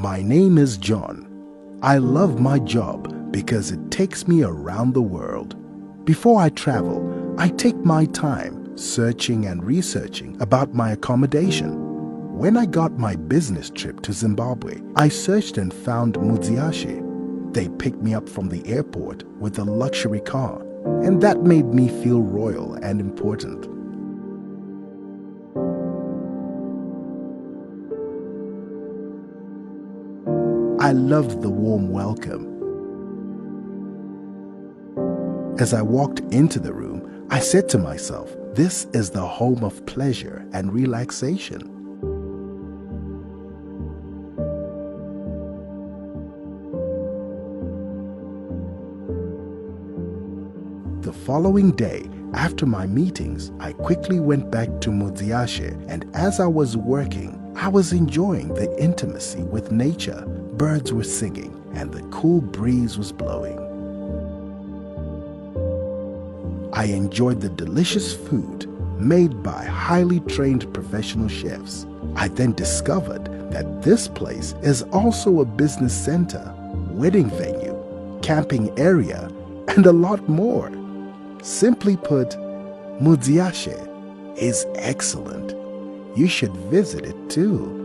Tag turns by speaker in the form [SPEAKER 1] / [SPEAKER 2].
[SPEAKER 1] My name is John. I love my job because it takes me around the world. Before I travel, I take my time searching and researching about my accommodation. When I got my business trip to Zimbabwe, I searched and found Mudziyashe. They picked me up from the airport with a luxury car, and that made me feel royal and important. I loved the warm welcome. As I walked into the room, I said to myself, this is the home of pleasure and relaxation. The following day, after my meetings, I quickly went back to Mudziyashe, and as I was working, I was enjoying the intimacy with nature. Birds were singing and the cool breeze was blowing. I enjoyed the delicious food made by highly trained professional chefs. I then discovered that this place is also a business center, wedding venue, camping area, and a lot more. Simply put, Mudziyashe is excellent. You should visit it too.